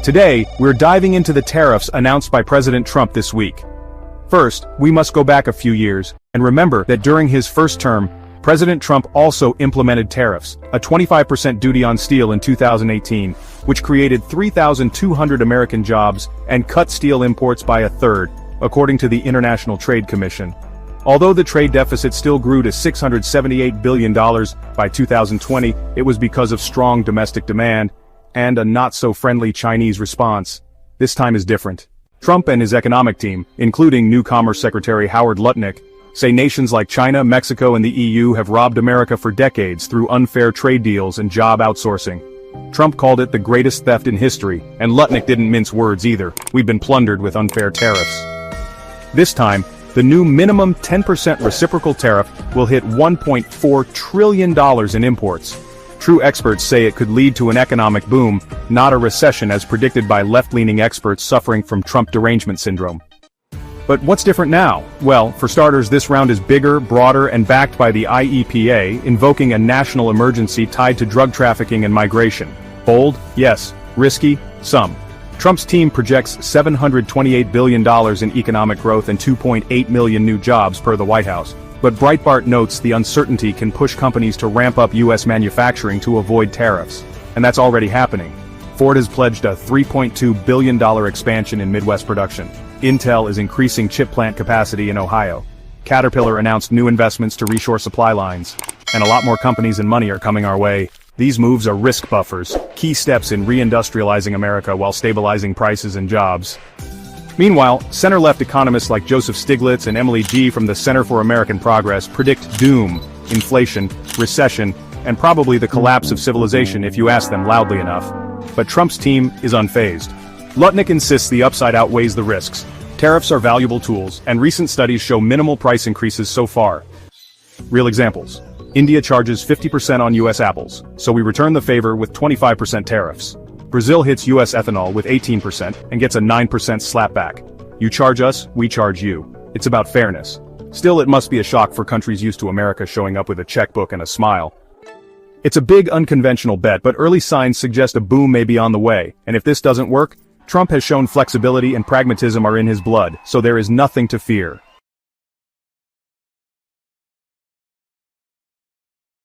Today, we're diving into the tariffs announced by President Trump this week. First, we must go back a few years, and remember that during his first term, President Trump also implemented tariffs, a 25% duty on steel in 2018, which created 3,200 American jobs and cut steel imports by a third, according to the International Trade Commission. Although the trade deficit still grew to $678 billion by 2020, it was because of strong domestic demand and a not-so-friendly Chinese response. This time is different. Trump and his economic team, including new Commerce Secretary Howard Lutnick, say nations like China, Mexico and the EU have robbed America for decades through unfair trade deals and job outsourcing. Trump called it the greatest theft in history, and Lutnick didn't mince words either. We've been plundered with unfair tariffs. This time, the new minimum 10% reciprocal tariff will hit $1.4 trillion in imports. True experts say it could lead to an economic boom, not a recession as predicted by left-leaning experts suffering from Trump derangement syndrome. But what's different now? Well, for starters, this round is bigger, broader, and backed by the IEPA, invoking a national emergency tied to drug trafficking and migration. Bold? Yes. Risky? Some. Trump's team projects $728 billion in economic growth and 2.8 million new jobs per the White House. But Breitbart notes the uncertainty can push companies to ramp up U.S. manufacturing to avoid tariffs. And that's already happening. Ford has pledged a $3.2 billion expansion in Midwest production. Intel is increasing chip plant capacity in Ohio. Caterpillar announced new investments to reshore supply lines. And a lot more companies and money are coming our way. These moves are risk buffers, key steps in reindustrializing America while stabilizing prices and jobs. Meanwhile, center-left economists like Joseph Stiglitz and Emily G. from the Center for American Progress predict doom, inflation, recession, and probably the collapse of civilization if you ask them loudly enough. But Trump's team is unfazed. Lutnick insists the upside outweighs the risks. Tariffs are valuable tools, and recent studies show minimal price increases so far. Real examples. India charges 50% on U.S. apples, so we return the favor with 25% tariffs. Brazil hits U.S. ethanol with 18% and gets a 9% slapback. You charge us, we charge you. It's about fairness. Still, it must be a shock for countries used to America showing up with a checkbook and a smile. It's a big unconventional bet, but early signs suggest a boom may be on the way, and if this doesn't work, Trump has shown flexibility and pragmatism are in his blood, so there is nothing to fear.